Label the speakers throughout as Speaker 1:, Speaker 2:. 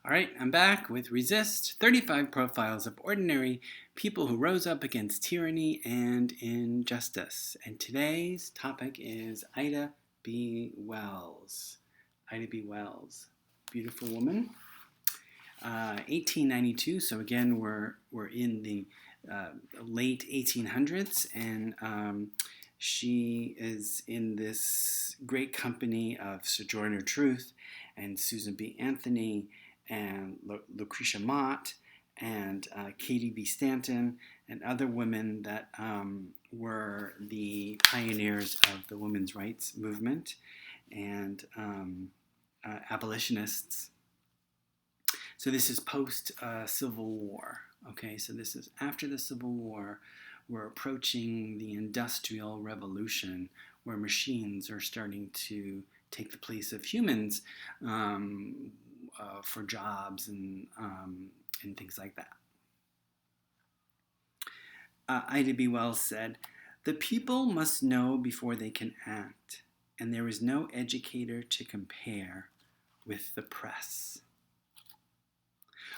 Speaker 1: All right, I'm back with Resist 35 Profiles of Ordinary People Who Rose Up Against Tyranny and Injustice. And today's topic is Ida B. Wells. Ida B. Wells, beautiful woman. 1892, so again, we're in the late 1800s, and she is in this great company of Sojourner Truth and Susan B. Anthony and Lucretia Mott and Katie B. Stanton and other women that were the pioneers of the women's rights movement and abolitionists. So this is post-Civil War. Okay, so this is after the Civil War. We're approaching the Industrial Revolution, where machines are starting to take the place of humans for jobs and things like that. Ida B. Wells said, "The people must know before they can act, and there is no educator to compare with the press."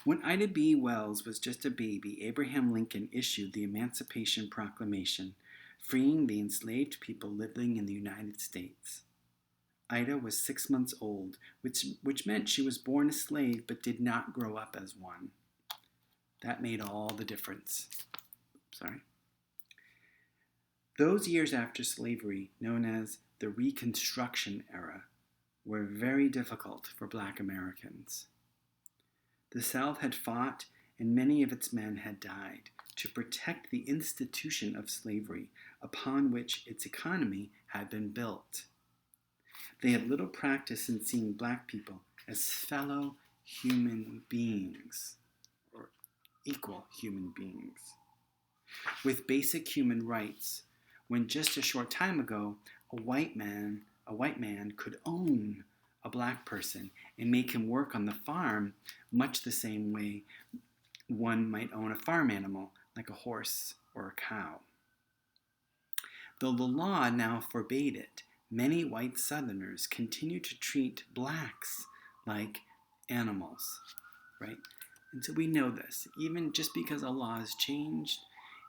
Speaker 1: When Ida B. Wells was just a baby, Abraham Lincoln issued the Emancipation Proclamation, freeing the enslaved people living in the United States. Ida was 6 months old, which meant she was born a slave but did not grow up as one. That made all the difference. Those years after slavery, known as the Reconstruction era, were very difficult for Black Americans. The South had fought, and many of its men had died, to protect the institution of slavery upon which its economy had been built. They had little practice in seeing Black people as fellow human beings, or equal human beings, with basic human rights, when just a short time ago, a white man could own a Black person and make him work on the farm much the same way one might own a farm animal like a horse or a cow. Though the law now forbade it, many white Southerners continued to treat Blacks like animals, right? And so we know this. Even just because a law has changed,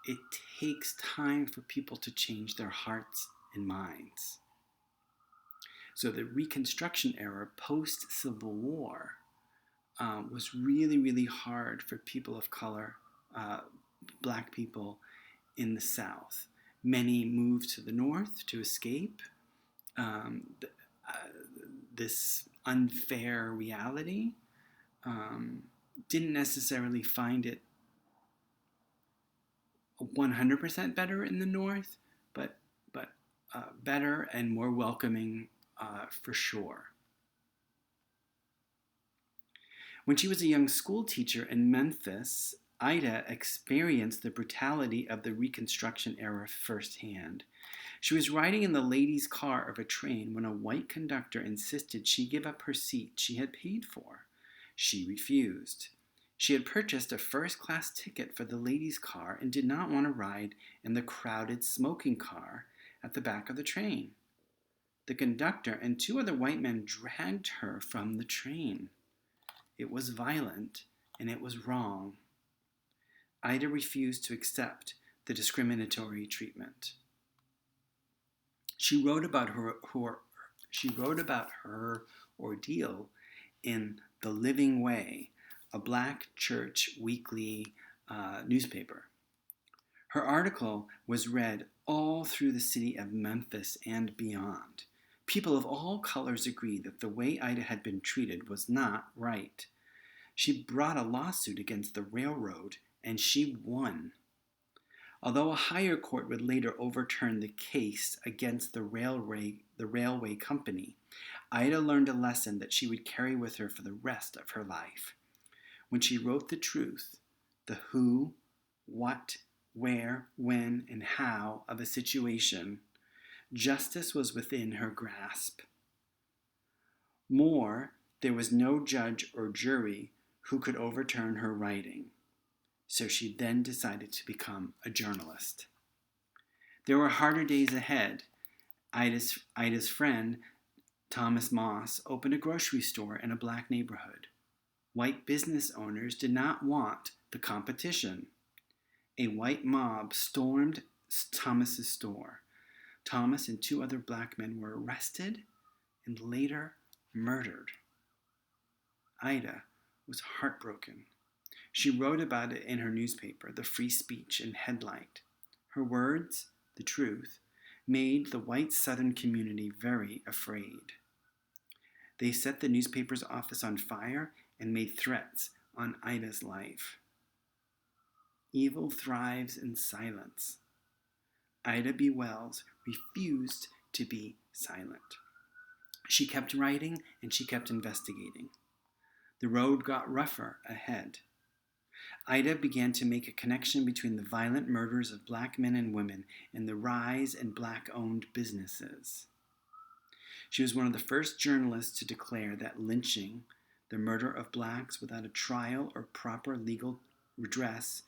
Speaker 1: it takes time for people to change their hearts and minds. So the Reconstruction era, post-Civil War, was really, really hard for people of color, Black people in the South. Many moved to the North to escape this unfair reality. Didn't necessarily find it 100% better in the North, but better and more welcoming for sure. When she was a young school teacher in Memphis, Ida experienced the brutality of the Reconstruction era firsthand. She was riding in the ladies' car of a train when a white conductor insisted she give up her seat she had paid for. She refused. She had purchased a first-class ticket for the ladies' car and did not want to ride in the crowded smoking car at the back of the train. The conductor and two other white men dragged her from the train. It was violent, and it was wrong. Ida refused to accept the discriminatory treatment. She wrote about her ordeal in The Living Way, a Black church weekly newspaper. Her article was read all through the city of Memphis and beyond. People of all colors agreed that the way Ida had been treated was not right. She brought a lawsuit against the railroad, and she won. Although a higher court would later overturn the case against the railway company, Ida learned a lesson that she would carry with her for the rest of her life. When she wrote the truth, the who, what, where, when, and how of a situation, justice was within her grasp. More, there was no judge or jury who could overturn her writing. So she then decided to become a journalist. There were harder days ahead. Ida's friend, Thomas Moss, opened a grocery store in a Black neighborhood. White business owners did not want the competition. A white mob stormed Thomas's store. Thomas and two other black men were arrested and later murdered. Ida was heartbroken. She wrote about it in her newspaper, The Free Speech and Headlight. Her words, the truth, made the white Southern community very afraid. They set the newspaper's office on fire and made threats on Ida's life. Evil thrives in silence. Ida B. Wells refused to be silent. She kept writing and she kept investigating. The road got rougher ahead. Ida began to make a connection between the violent murders of black men and women and the rise in black-owned businesses. She was one of the first journalists to declare that lynching, the murder of blacks without a trial or proper legal redress,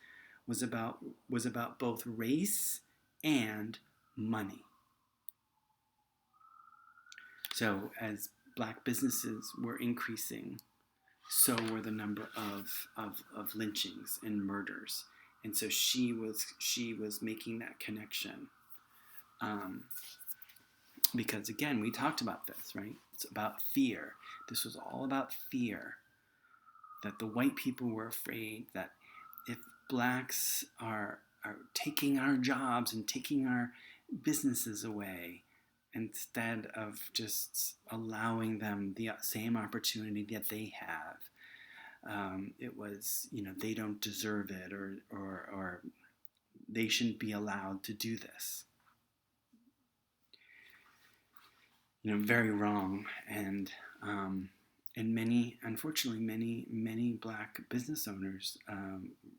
Speaker 1: was about both race and money. So as black businesses were increasing, so were the number of lynchings and murders. And so she was making that connection. Because again, we talked about this, right? It's about fear. This was all about fear. That the white people were afraid that if blacks are taking our jobs and taking our businesses away, instead of just allowing them the same opportunity that they have, it was, they don't deserve it, or they shouldn't be allowed to do this. Very wrong. And unfortunately, many black business owners,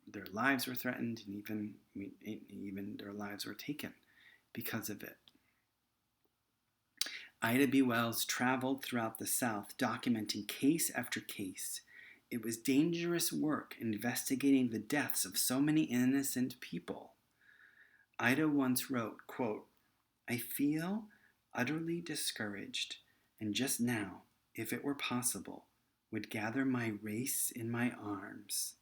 Speaker 1: their lives were threatened, and even their lives were taken because of it. Ida B. Wells traveled throughout the South, documenting case after case. It was dangerous work investigating the deaths of so many innocent people. Ida once wrote, quote, "I feel utterly discouraged, and just now, if it were possible, would gather my race in my arms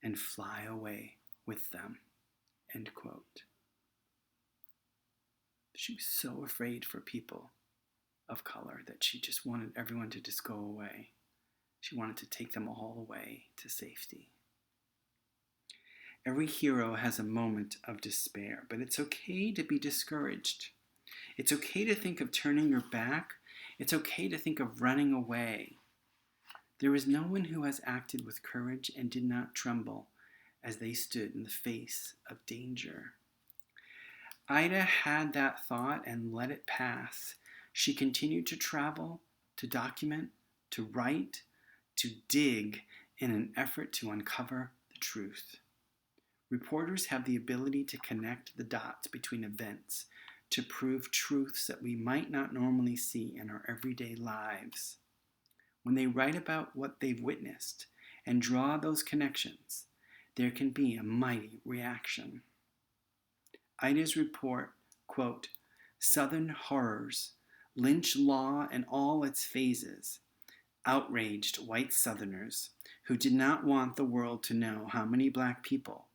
Speaker 1: and fly away with them," end quote. She was so afraid for people of color that she just wanted everyone to just go away. She wanted to take them all away to safety. Every hero has a moment of despair, but it's okay to be discouraged. It's okay to think of turning your back. It's okay to think of running away. There is no one who has acted with courage and did not tremble as they stood in the face of danger. Ida had that thought and let it pass. She continued to travel, to document, to write, to dig in an effort to uncover the truth. Reporters have the ability to connect the dots between events, to prove truths that we might not normally see in our everyday lives. When they write about what they've witnessed and draw those connections, there can be a mighty reaction. Ida's report, quote, "Southern horrors, lynch law in all its phases, outraged white Southerners who did not want the world to know how many black people,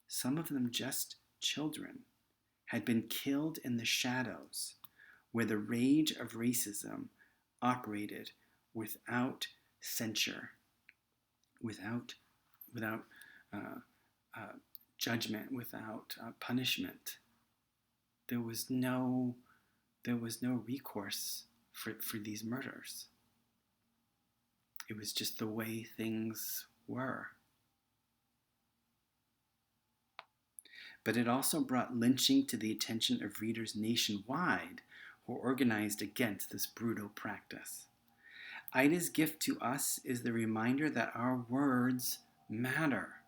Speaker 1: some of them just children, had been killed in the shadows, where the rage of racism operated without censure, without judgment, without punishment. There was no recourse for these murders. It was just the way things were. But it also brought lynching to the attention of readers nationwide who organized against this brutal practice. Ida's gift to us is the reminder that our words matter.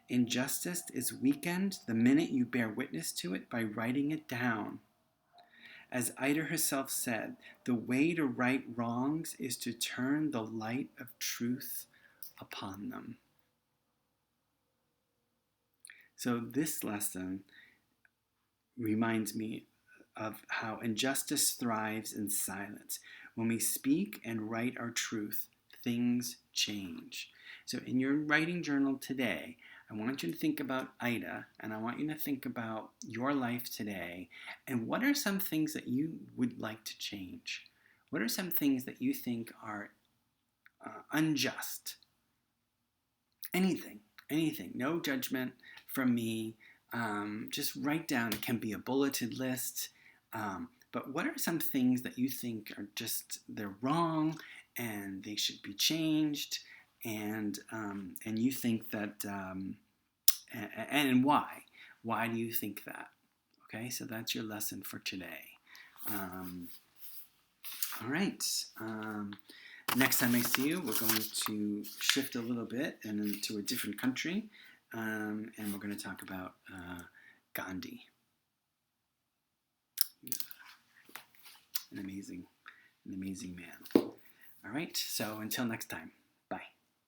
Speaker 1: Injustice is weakened the minute you bear witness to it by writing it down. As Ida herself said, the way to right wrongs is to turn the light of truth upon them. So this lesson reminds me of how injustice thrives in silence. When we speak and write our truth, things change. So in your writing journal today, I want you to think about Ida, and I want you to think about your life today, and what are some things that you would like to change? What are some things that you think are unjust? Anything, no judgment from me. Just write down, it can be a bulleted list, but what are some things that you think are just, they're wrong and they should be changed, and you think that, and why? Why do you think that? Okay, so that's your lesson for today. All right. Next time I see you, we're going to shift a little bit and into a different country, and we're going to talk about Gandhi. An amazing man. All right, so until next time.